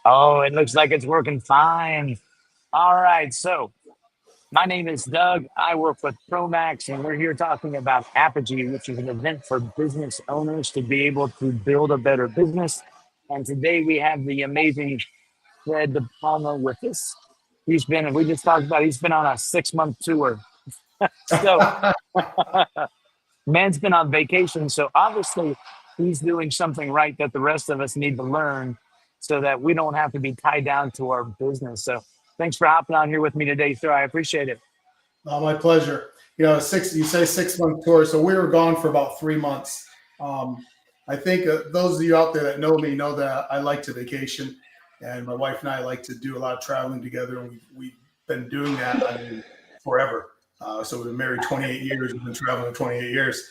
Oh, it looks like it's working fine. All right. So, my name is Doug. I work with Promax, and we're here talking about Apogee, which is an event for business owners to be able to build a better business. And today we have the amazing Fred De Palma with us. We just talked about, he's been on a 6 month tour. So, man's been on vacation. So, obviously, he's doing something right that the rest of us need to learn so that we don't have to be tied down to our business. So, thanks for hopping on here with me today, sir. I appreciate it. My pleasure. You say 6 month tour, so we were gone for about 3 months. Um, I think those of you out there that know me know that I like to vacation, and my wife and I like to do a lot of traveling together, and we've been doing that, I mean, forever. So we've been married 28 years, we've been traveling 28 years.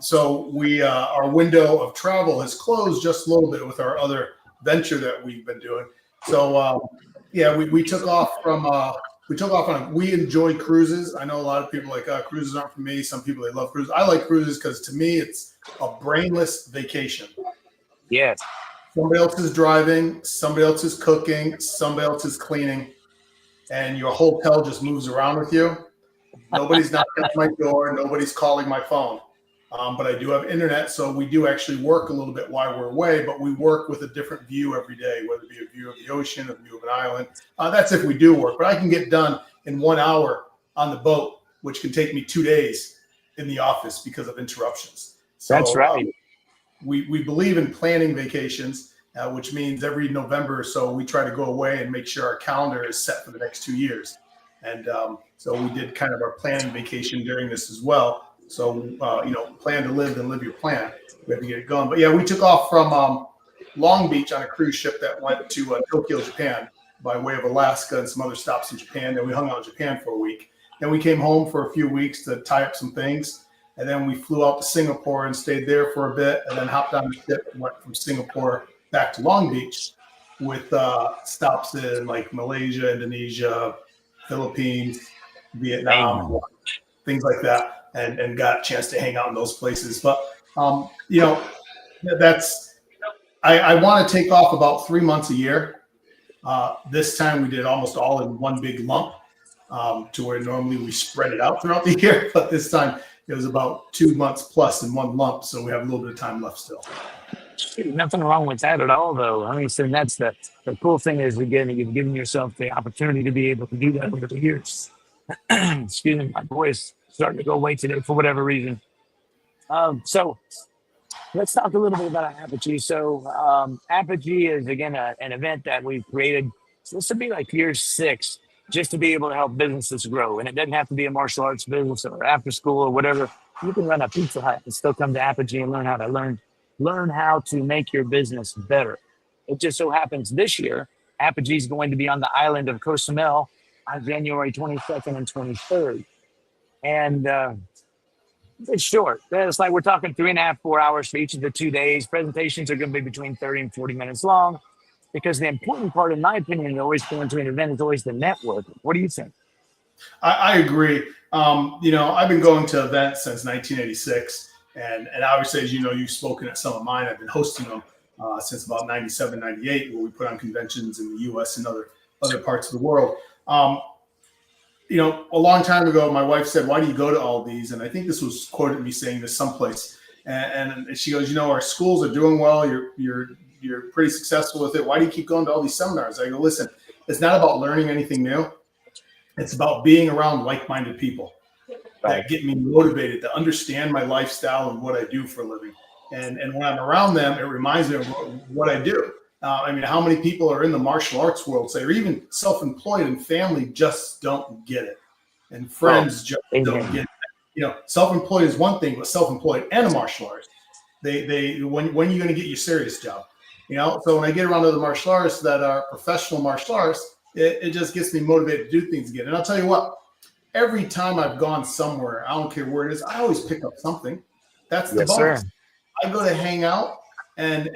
So our window of travel has closed just a little bit with our other venture that we've been doing. So yeah, we took off from we enjoy cruises. I know a lot of people like cruises aren't for me. Some people they love cruises. I like cruises because to me it's a brainless vacation. Yes. Somebody else is driving, somebody else is cooking, somebody else is cleaning, and your hotel just moves around with you. Nobody's knocking at my door. Nobody's calling my phone. But I do have internet, so we do actually work a little bit while we're away, but we work with a different view every day, whether it be a view of the ocean, a view of an island. That's if we do work, but I can get done in 1 hour on the boat, which can take me 2 days in the office because of interruptions. That's So right. we believe in planning vacations, which means every November or so we try to go away and make sure our calendar is set for the next 2 years. And so we did kind of our planning vacation during this as well. So, plan to live and live your plan. We have to get it going. But yeah, we took off from Long Beach on a cruise ship that went to Tokyo, Japan, by way of Alaska and some other stops in Japan. Then we hung out in Japan for a week. Then we came home for a few weeks to tie up some things. And then we flew out to Singapore and stayed there for a bit, and then hopped on the ship and went from Singapore back to Long Beach with stops in like Malaysia, Indonesia, Philippines, Vietnam, Dang. things like that. And got a chance to hang out in those places. But that's I want to take off about 3 months a year. This time we did almost all in one big lump, to where normally we spread it out throughout the year. But this time it was about 2 months plus in one lump, so we have a little bit of time left still. Nothing wrong with that at all, though. I mean, so that's the cool thing is, again, you've given yourself the opportunity to be able to do that over the years. Excuse me, my voice starting to go away today for whatever reason. So let's talk a little bit about Apogee. So Apogee is again an event that we've created. So this would be like year six, just to be able to help businesses grow. And it doesn't have to be a martial arts business or after school or whatever. You can run a Pizza Hut and still come to Apogee and learn how to make your business better. It just so happens this year, Apogee is going to be on the island of Cozumel on January 22nd and 23rd. And it's short. It's like we're talking 3.5, 4 hours for each of the 2 days. Presentations are going to be between 30 and 40 minutes long, because the important part, in my opinion, in always going to an event is always the network. What do you think? I agree. I've been going to events since 1986. And obviously, as you know, you've spoken at some of mine. I've been hosting them since about 97, 98, where we put on conventions in the U.S. and other parts of the world. A long time ago, my wife said, "Why do you go to all these?" And I think this was quoted me saying this someplace. And she goes, "Our schools are doing well. You're pretty successful with it. Why do you keep going to all these seminars?" I go, "Listen, it's not about learning anything new. It's about being around like-minded people that get me motivated to understand my lifestyle and what I do for a living. And when I'm around them, it reminds me of what I do. How many people are in the martial arts world, say, or even self-employed, and family just don't get it, and friends just don't get it. Self-employed is one thing, but self-employed and a martial artist, they when are you going to get your serious job? So when I get around other martial artists that are professional martial artists, it just gets me motivated to do things again. And I'll tell you what, every time I've gone somewhere, I don't care where it is, I always pick up something. That's the Yes, bonus. sir. I go to hang out and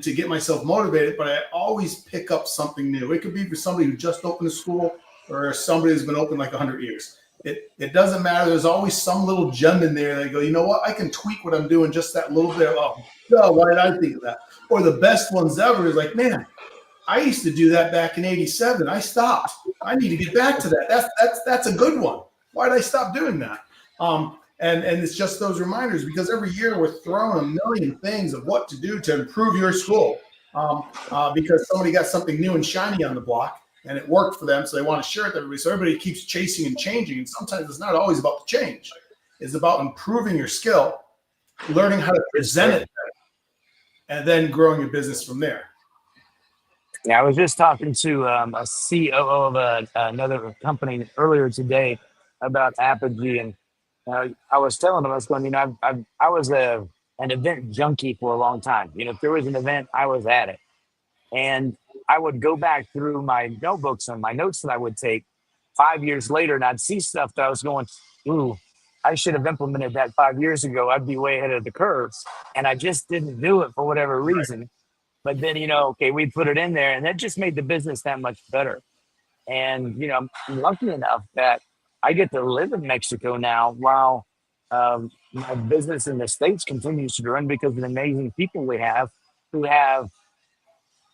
to get myself motivated, but I always pick up something new. It could be for somebody who just opened a school, or somebody who's been open like 100 years. It doesn't matter. There's always some little gem in there that you go, you know what? I can tweak what I'm doing just that little bit. Oh, why did I think of that? Or the best ones ever is like, man, I used to do that back in '87. I stopped. I need to get back to that. That's a good one. Why did I stop doing that? And it's just those reminders, because every year we're throwing a million things of what to do to improve your school, because somebody got something new and shiny on the block and it worked for them, so they want to share it with everybody. So everybody keeps chasing and changing, and sometimes it's not always about the change. It's about improving your skill, learning how to present it, and then growing your business from there. Yeah, I was just talking to a COO of another company earlier today about Apogee, and I was telling him, I was going, I was an event junkie for a long time. If there was an event, I was at it, and I would go back through my notebooks and my notes that I would take 5 years later, and I'd see stuff that I was going, ooh, I should have implemented that 5 years ago. I'd be way ahead of the curve, and I just didn't do it for whatever reason. But then, okay, we put it in there, and that just made the business that much better. And, I'm lucky enough that I get to live in Mexico now while my business in the States continues to run, because of the amazing people we have who have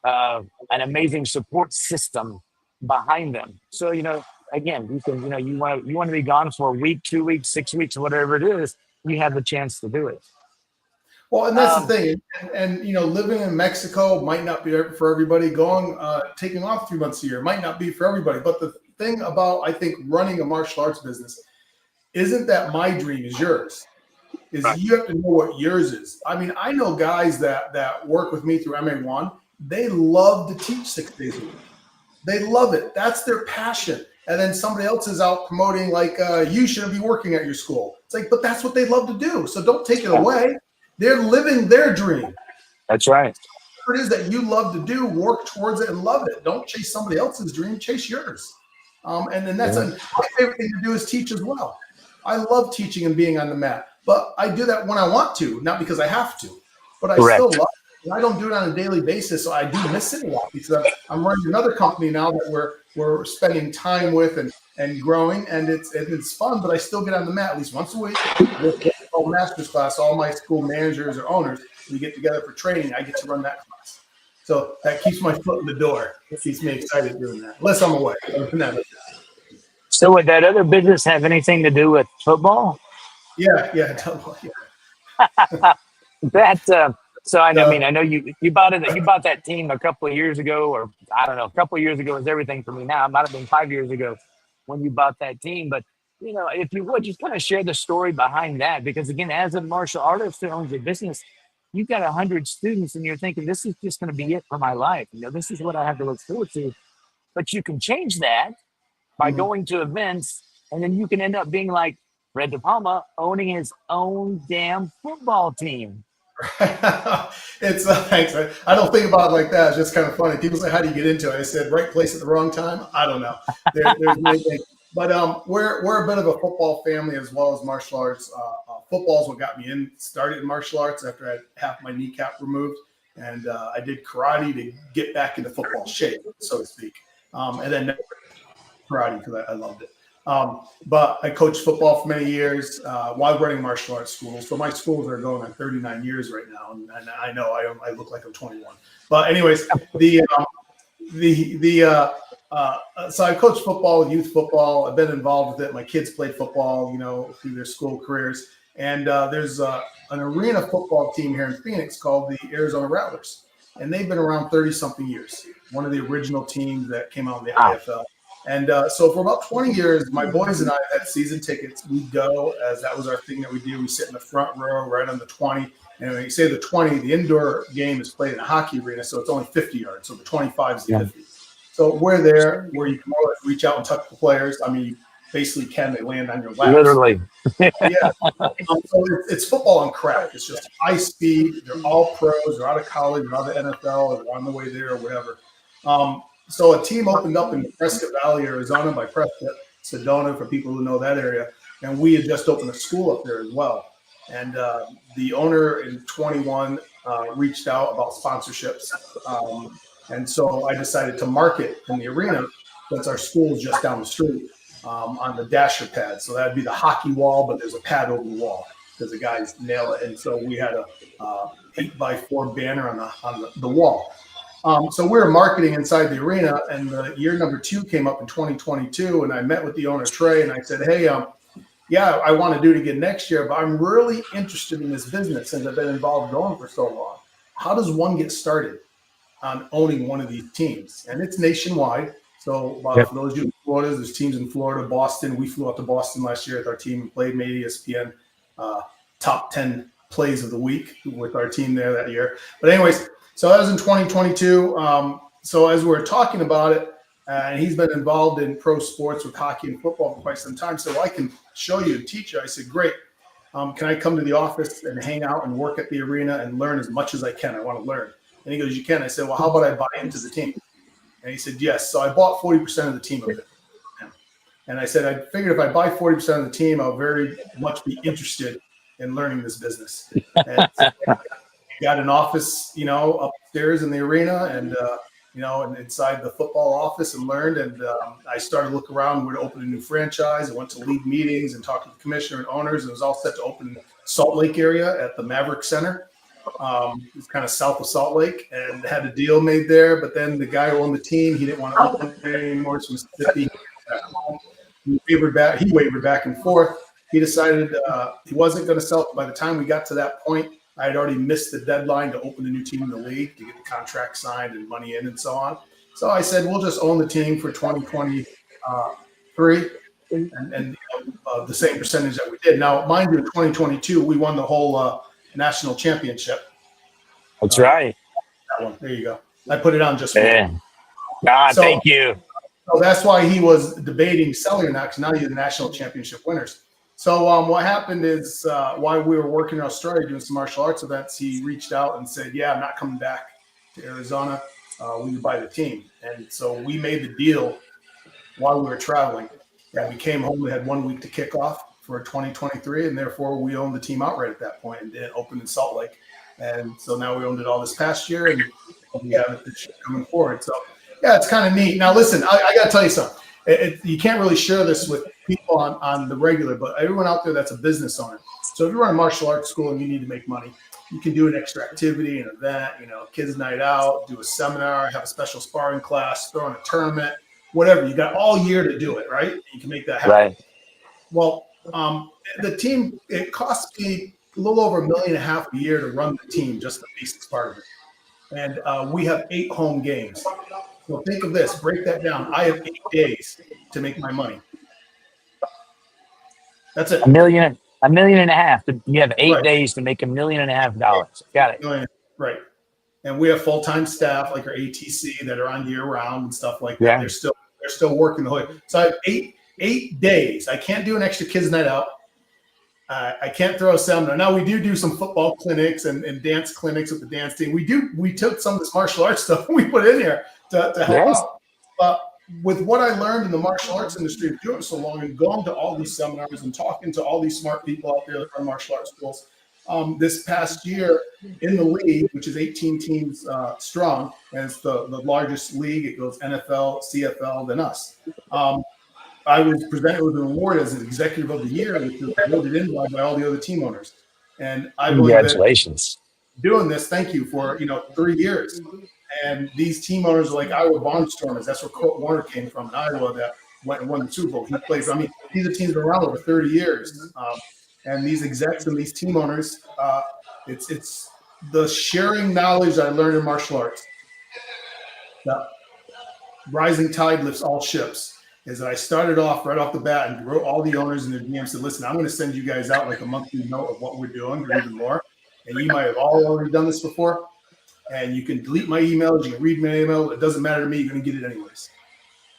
an amazing support system behind them. So, again, you can, you want to be gone for a week, 2 weeks, 6 weeks, whatever it is, you have the chance to do it. Well, and that's the thing. And living in Mexico might not be for everybody. Taking off 3 months a year might not be for everybody. But the thing about, I think, running a martial arts business isn't that my dream is yours. Is you have to know what yours is. I mean, I know guys that work with me through MA1. They love to teach 6 days a week. They love it. That's their passion. And then somebody else is out promoting like, you shouldn't be working at your school. It's like, but that's what they love to do. So don't take it away. They're living their dream. That's right. Whatever it is that you love to do, work towards it and love it. Don't chase somebody else's dream, chase yours. And then that's my favorite thing to do is teach as well. I love teaching and being on the mat, but I do that when I want to, not because I have to. But I still love it. I don't do it on a daily basis, so I do miss it a lot, because I'm running another company now that we're spending time with and growing, and it's fun. But I still get on the mat at least once a week. Master's class, all my school managers or owners, we get together for training. I get to run that class, so that keeps my foot in the door. It keeps me excited doing that, unless I'm away. So would that other business have anything to do with football? Yeah. That so I mean, I know you bought it. You bought that team a couple of years ago, or I don't know, a couple of years ago is everything for me now. It might have been 5 years ago when you bought that team, but if you would just kind of share the story behind that, because again, as a martial artist who owns a business, you've got 100 students, and you're thinking, this is just going to be it for my life. This is what I have to look forward to. But you can change that by going to events, and then you can end up being like Fred De Palma owning his own damn football team. It's thanks. I don't think about it like that. It's just kind of funny. People say, "How do you get into it?" I said, "Right place at the wrong time." I don't know. There's many things. But we're a bit of a football family as well as martial arts. Football is what got me started in martial arts after I had half my kneecap removed, and I did karate to get back into football shape, so to speak. And then karate because I loved it. But I coached football for many years while running martial arts schools. So my schools are going on 39 years right now, and I know I look like I'm 21. But anyways, so I coached football, youth football. I've been involved with it. My kids played football, through their school careers. And there's an arena football team here in Phoenix called the Arizona Rattlers, and they've been around 30-something years. One of the original teams that came out in the IFL. And so for about 20 years, my boys and I had season tickets. We go, as that was our thing that we do. We sit in the front row right on the 20. And when you say the 20, the indoor game is played in a hockey arena, so it's only 50 yards. So the 25 is the 50. So we're there where you can more or less reach out and touch the players. I mean, you basically can. They land on your lap. Literally. Yeah. So it's football on crack. It's just high speed. They're all pros. They're out of college. They're out of the NFL. Or they're on the way there or whatever. So a team opened up in Prescott Valley, Arizona, by Prescott, Sedona, for people who know that area. And we had just opened a school up there as well. And the owner in 21 reached out about sponsorships. And so I decided to market in the arena, since our school is just down the street, on the dasher pad. So that'd be the hockey wall, but there's a pad over the wall because the guys nail it. And so we had a 8x4 banner on the wall. So we were marketing inside the arena, and the year number 2 came up in 2022, and I met with the owner, Trey, and I said, hey, yeah, I want to do it again next year, but I'm really interested in this business since I've been involved going for so long. How does one get started on owning one of these teams? And it's nationwide. So for those of you in Florida, there's teams in Florida, Boston. We flew out to Boston last year with our team and played, made ESPN top 10 plays of the week with our team there that year. But anyways, so that was in 2022. So as we're talking about it, and he's been involved in pro sports with hockey and football for quite some time, so I can show you and teach you. I said, great. Can I come to the office and hang out and work at the arena and learn as much as I can? I want to learn. And he goes, you can. I said, well, how about I buy into the team? And he said, yes. So I bought 40% of the team of it. And I said, I figured if I buy 40% of the team, I'll very much be interested in learning this business. And so I got an office, upstairs in the arena and, and inside the football office and learned. And I started to look around where to open a new franchise. I went to league meetings and talked to the commissioner and owners. And it was all set to open in Salt Lake area at the Maverick Center. It's kind of south of Salt Lake, and had a deal made there. But then the guy who owned the team, he didn't want to open it anymore. It's Mississippi. He wavered back and forth. He decided he wasn't going to sell it. By the time we got to that point, I had already missed the deadline to open a new team in the league to get the contract signed and money in and so on. So I said, we'll just own the team for 2023 and the same percentage that we did. Now, mind you, in 2022, we won the whole national championship. That's right. That one. There you go. I put it on just for you. God, thank you. So that's why he was debating selling or not, because now you're the national championship winners. So what happened is while we were working in Australia doing some martial arts events, he reached out and said, yeah, I'm not coming back to Arizona. We could buy the team. And so we made the deal while we were traveling. And we came home, we had 1 week to kick off for 2023, and therefore we owned the team outright at that point and didn't open in Salt Lake. And so now we owned it all this past year, and we have it this year coming forward. So yeah, it's kind of neat. Now listen, I got to tell you something. You can't really share this with people on the regular, but everyone out there that's a business owner. So if you run a martial arts school and you need to make money, you can do an extra activity, an event, kids night out, do a seminar, have a special sparring class, throw in a tournament, whatever. You got all year to do it, right? You can make that happen. Right. Well, the team, it costs me a little over $1.5 million a year to run the team, just the basics part of it. And we have 8 home games. So think of this, break that down. I have 8 days to make my money. That's it. $1.5 million. You have 8 days to make $1.5 million. Got it. Right. And we have full-time staff like our ATC that are on year round and stuff like that. Yeah. They're still working the whole. So I have 8 days. I can't do an extra kids night out. I can't throw a seminar. Now we do some football clinics and dance clinics with the dance team. We took some of this martial arts stuff and we put in here to help out. But with what I learned in the martial arts industry of doing it so long and going to all these seminars and talking to all these smart people out there that run martial arts schools, this past year in the league, which is 18 teams strong, and it's the largest league. It goes NFL, CFL, then us. I was presented with an award as an executive of the year, which was voted in by all the other team owners. And I believe Congratulations. Doing this, thank you, for 3 years. And these team owners are like Iowa Barnstormers. That's where Kurt Warner came from in Iowa that went and won the Super Bowl. He played. These are teams that been around over 30 years. And these execs and these team owners, it's the sharing knowledge I learned in martial arts. The rising tide lifts all ships. Is that I started off right off the bat and wrote all the owners and their GMs said, listen, I'm going to send you guys out like a monthly note of what we're doing or even more. And you might have all already done this before. And you can delete my emails. You can read my email. It doesn't matter to me. You're going to get it anyways.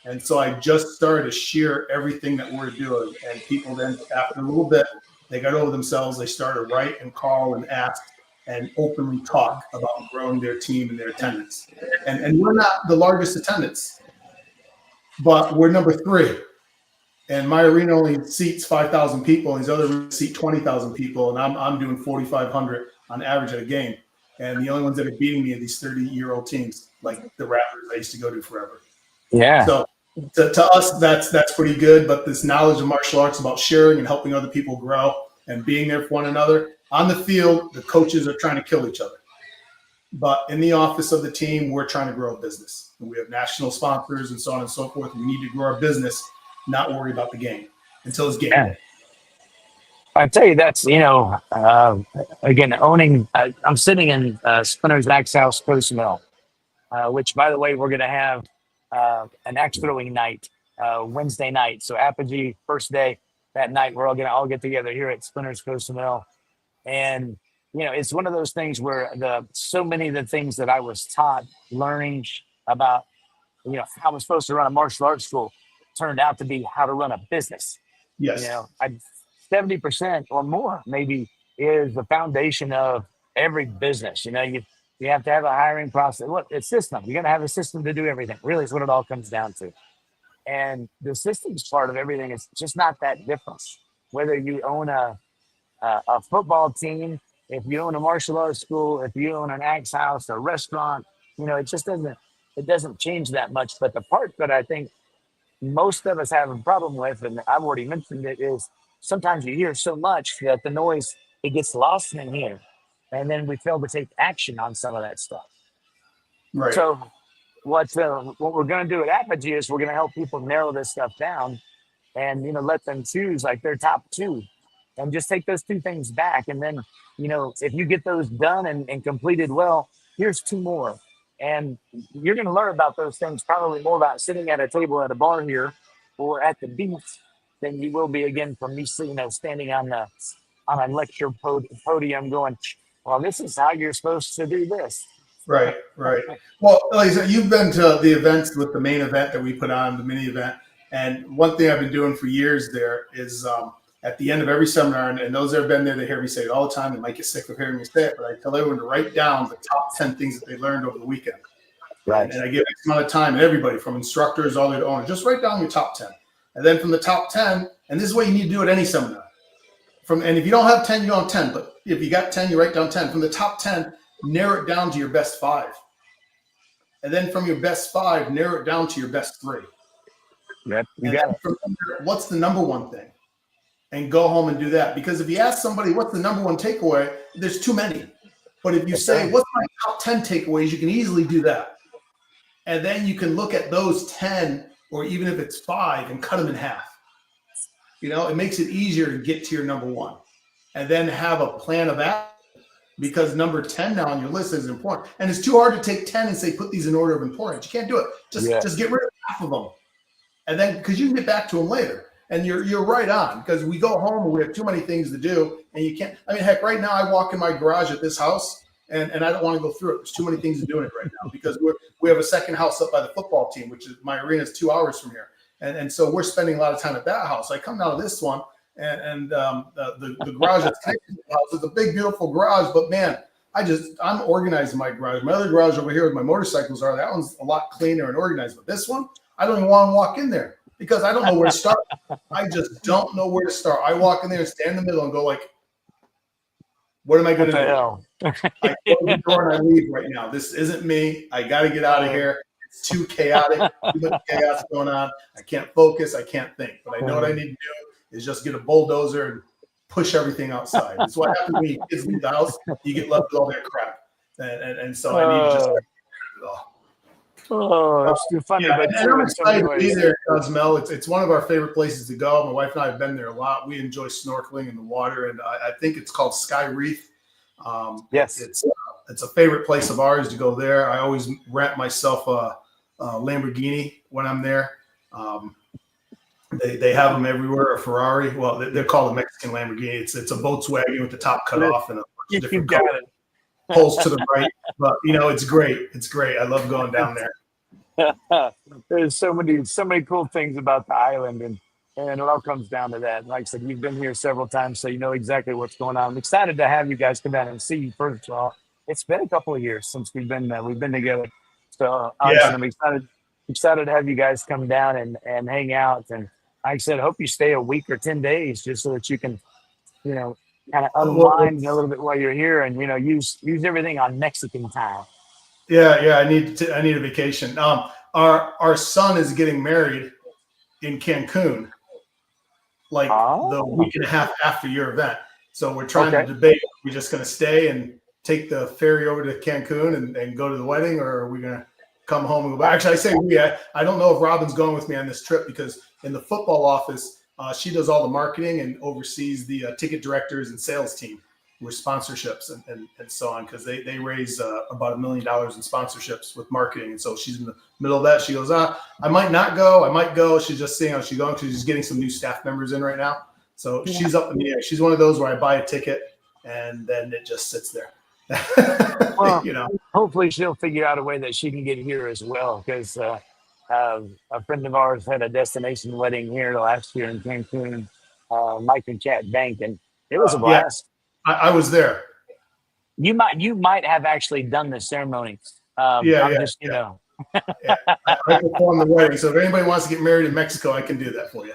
And so I just started to share everything that we're doing. And people then, after a little bit, they got over themselves. They started to write and call and ask and openly talk about growing their team and their attendance. And we're not the largest attendance, but we're number 3. And my arena only seats 5,000 people. And these other arenas seat 20,000 people. And I'm doing 4,500 on average at a game. And the only ones that are beating me are these 30-year-old teams, like the Raptors I used to go to forever. Yeah. So to us, that's pretty good. But this knowledge of martial arts about sharing and helping other people grow and being there for one another. On the field, the coaches are trying to kill each other. But in the office of the team, we're trying to grow a business. And we have national sponsors and so on and so forth. We need to grow our business, not worry about the game until it's game Yeah. day. I tell you, that's, again, owning, I'm sitting in Splinter's Axe House Post Mill, which, by the way, we're going to have an axe throwing night Wednesday night. So Apogee, first day that night, we're all going to all get together here at Splinter's Post Mill. And, it's one of those things where so many of the things that I was taught learning about, how I was supposed to run a martial arts school turned out to be how to run a business. Yes. 70% or more maybe is the foundation of every business. You have to have a hiring process. Look, it's system. You're going to have a system to do everything. Really, is what it all comes down to. And the systems part of everything is just not that different. Whether you own a football team, if you own a martial arts school, if you own an axe house, a restaurant, it doesn't change that much. But the part that I think most of us have a problem with, and I've already mentioned it, is sometimes you hear so much that the noise, it gets lost in here. And then we fail to take action on some of that stuff. Right. So what we're going to do at Apogee is we're going to help people narrow this stuff down and, let them choose like their top two and just take those two things back. And then, if you get those done and completed well, here's two more. And you're going to learn about those things probably more about sitting at a table at a bar here or at the beach than you will be again from me, standing on a lecture podium going, well, this is how you're supposed to do this. Right. Well, like I said, you've been to the events with the main event that we put on, the mini event. And one thing I've been doing for years there is at the end of every seminar, and those that have been there, they hear me say it all the time. They might get sick of hearing me say it, but I tell everyone to write down the top 10 things that they learned over the weekend. Right. And I give X amount of time, and everybody from instructors all the way to owners, just write down your top 10. And then from the top 10, and this is what you need to do at any seminar. And if you don't have 10, you don't have 10. But if you got 10, you write down 10. From the top 10, narrow it down to your best 5. And then from your best 5, narrow it down to your best 3. Yep, you got it. What's the number one thing? And go home and do that. Because if you ask somebody what's the number one takeaway, there's too many. But if you say, what's my top 10 takeaways, you can easily do that. And then you can look at those 10, or even if it's 5, and cut them in half. It makes it easier to get to your number one. And then have a plan of action, because number 10 now on your list is important. And it's too hard to take 10 and say, put these in order of importance. You can't do it. Just get rid of half of them. And then, because you can get back to them later. And you're right on, because we go home and we have too many things to do, and you can't. I mean, heck, right now I walk in my garage at this house, and I don't want to go through it. There's too many things to do in it right now, because we have a second house up by the football team, which is my arena is 2 hours from here, and so we're spending a lot of time at that house. I come down to this one, and the garage that's connected to the house is a big, beautiful garage, but man, I'm organized in my garage. My other garage over here with my motorcycles that one's a lot cleaner and organized, but this one, I don't even want to walk in there. Because I don't know where to start. I just don't know where to start. I walk in there and stand in the middle and go like, what am I going to do? I close the door and I leave right now. This isn't me. I got to get out of here. It's too chaotic. Too much chaos going on. I can't focus. I can't think. But I know what I need to do is just get a bulldozer and push everything outside. That's what happens when you kids leave the house. You get left with all that crap. And so I need to just get it all. Oh, it's too funny. Yeah, but I'm excited to be there, Cozumel. It's one of our favorite places to go. My wife and I have been there a lot. We enjoy snorkeling in the water, and I think it's called Sky Reef. Yes, it's a favorite place of ours to go there. I always rent myself a Lamborghini when I'm there. They have them everywhere. A Ferrari. Well, they're called a Mexican Lamborghini. It's a Volkswagen with the top cut off and a bunch of different colors. Pulls to the right, but it's great. It's great. I love going down there. There's so many cool things about the island, and it all comes down to that. Like I said, you've been here several times, so you know exactly what's going on. I'm excited to have you guys come down and see you. First of all, it's been a couple of years since we've been together, so I'm excited to have you guys come down and hang out. And like I said, I hope you stay a week or 10 days just so that you can, kind of unwind a little bit while you're here, and use everything on Mexican time. Yeah, I need a vacation. Our son is getting married in Cancun, the week and a half after your event. So we're trying to debate: are we just going to stay and take the ferry over to Cancun and go to the wedding, or are we gonna come home and go back? Actually, I say we. I don't know if Robin's going with me on this trip, because in the football office, she does all the marketing and oversees the ticket directors and sales team with sponsorships and so on, because they raise about $1 million in sponsorships with marketing. And so she's in the middle of that. She goes, I might not go. I might go. She's just seeing how she's going, because she's getting some new staff members in right now. So she's up in the air. She's one of those where I buy a ticket and then it just sits there. Well, You know, hopefully she'll figure out a way that she can get here as well, because a friend of ours had a destination wedding here last year in Cancun, Mike and Chat Bank, and it was a yeah, blast. I was there. You might have actually done the ceremony. Yeah, I'm yeah, just, you yeah. know. Yeah. I performed the wedding. So if anybody wants to get married in Mexico, I can do that for you.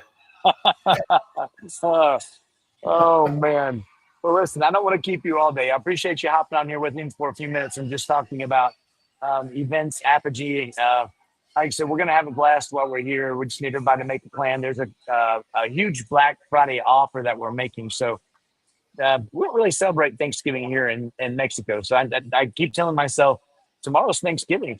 Oh man. Well, listen, I don't want to keep you all day. I appreciate you hopping on here with me for a few minutes and just talking about events, Apogee. Like I said, we're going to have a blast while we're here. We just need everybody to make a plan. There's a huge Black Friday offer that we're making. So we don't really celebrate Thanksgiving here in Mexico. So I keep telling myself, tomorrow's Thanksgiving.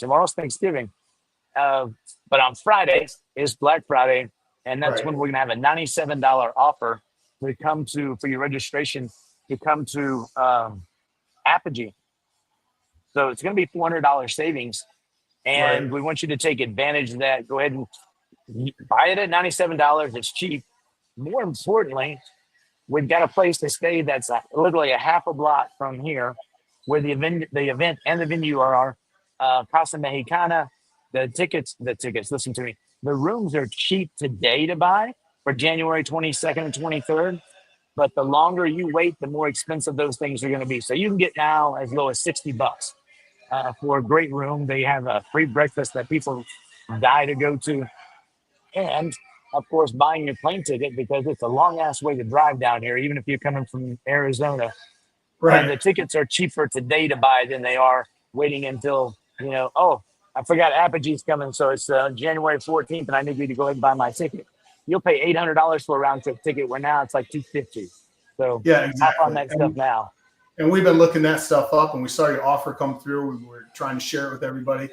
But on Friday is Black Friday, and that's Right. when we're going to have a $97 offer to come to for your registration to come to Apogee. So it's going to be $400 savings, and Right. we want you to take advantage of that. Go ahead and buy it at $97. It's cheap. More importantly, we've got a place to stay that's literally a half a block from here, where the event and the venue are. Casa Mexicana. The tickets. Listen to me. The rooms are cheap today to buy for January 22nd and 23rd. But the longer you wait, the more expensive those things are going to be. So you can get now as low as $60 for a great room. They have a free breakfast that people die to go to, and of course, buying your plane ticket, because it's a long ass way to drive down here, even if you're coming from Arizona. And the Right. tickets are cheaper today to buy than they are waiting until, oh, I forgot Apogee's coming. So it's January 14th, and I need you to go ahead and buy my ticket. You'll pay $800 for a round trip ticket, where now it's like $250. So Yeah, hop on exactly. that stuff now. And we've been looking that stuff up, and we saw your offer come through. We were trying to share it with everybody.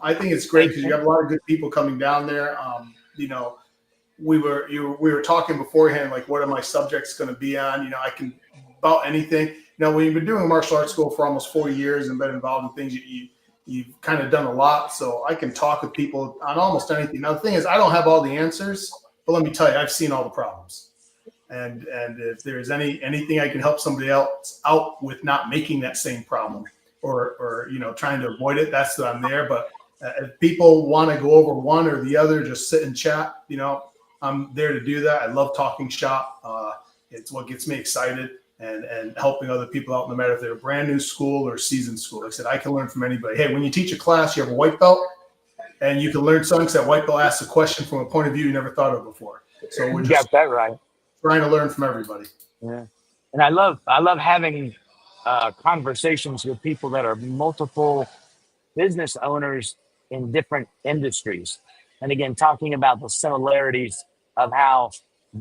I think it's great because you have a lot of good people coming down there. We were talking beforehand, like, what are my subjects going to be on? I can about anything. When you've been doing martial arts school for almost 4 years and been involved in things, you've kind of done a lot. So I can talk with people on almost anything. Now, the thing is, I don't have all the answers, but let me tell you, I've seen all the problems. And if there's anything I can help somebody else out with not making that same problem or trying to avoid it, that's what I'm there. But if people want to go over one or the other, just sit and chat, I'm there to do that. I love talking shop. It's what gets me excited, and helping other people out, no matter if they're a brand new school or seasoned school. Like I said, I can learn from anybody. Hey, when you teach a class, you have a white belt, and you can learn something because that white belt asks a question from a point of view you never thought of before. So we're You just got that right. trying to learn from everybody. Yeah. And I love having conversations with people that are multiple business owners in different industries. And again, talking about the similarities of how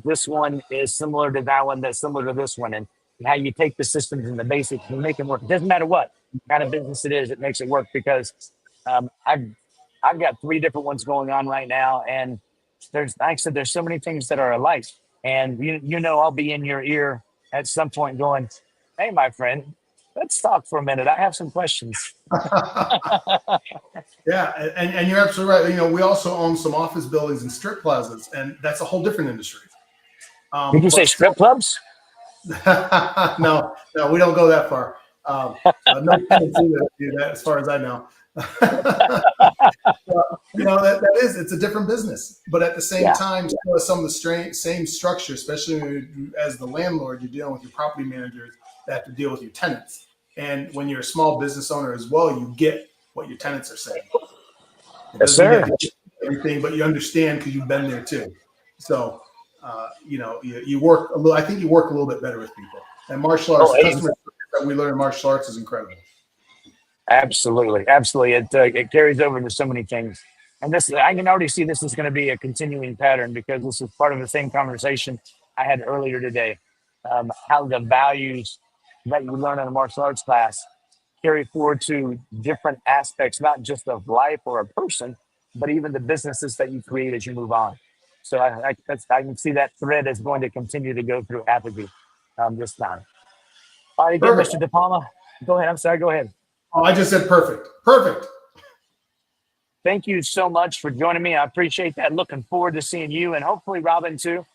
this one is similar to that one, that's similar to this one, and how you take the systems and the basics and make them work. It doesn't matter what kind of business it is, it makes it work, because I've got 3 different ones going on right now, and like I said, there's so many things that are alike. And I'll be in your ear at some point going, "Hey, my friend, let's talk for a minute. I have some questions." Yeah, and you're absolutely right. We also own some office buildings and strip plazas, and that's a whole different industry. Did you say strip clubs? No, we don't go that far. No tenants either do that, as far as I know. It's a different business, but at the same time, some of the same structure, especially as the landlord, you're dealing with your property managers that have to deal with your tenants. And when you're a small business owner as well, you get what your tenants are saying. Yes, sir. Everything, but you understand because you've been there too. So, you work a little. I think you work a little bit better with people. And martial arts, the customer that we learn in martial arts is incredible. Absolutely. It carries over into so many things. And I can already see this is going to be a continuing pattern, because this is part of the same conversation I had earlier today. How the values that you learn in a martial arts class carry forward to different aspects, not just of life or a person, but even the businesses that you create as you move on. So I can see that thread is going to continue to go through Apogee this time. All right, again, Perfect. Mr. De Palma, go ahead. I'm sorry, go ahead. Oh, I just said perfect. Perfect. Thank you so much for joining me. I appreciate that. Looking forward to seeing you and hopefully Robin too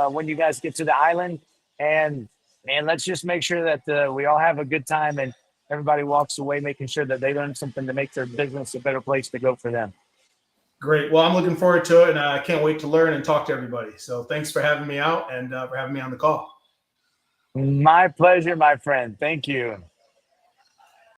when you guys get to the island. And let's just make sure that we all have a good time and everybody walks away making sure that they learn something to make their business a better place to go for them. Great. Well, I'm looking forward to it, and I can't wait to learn and talk to everybody. So thanks for having me out and for having me on the call. My pleasure, my friend. Thank you.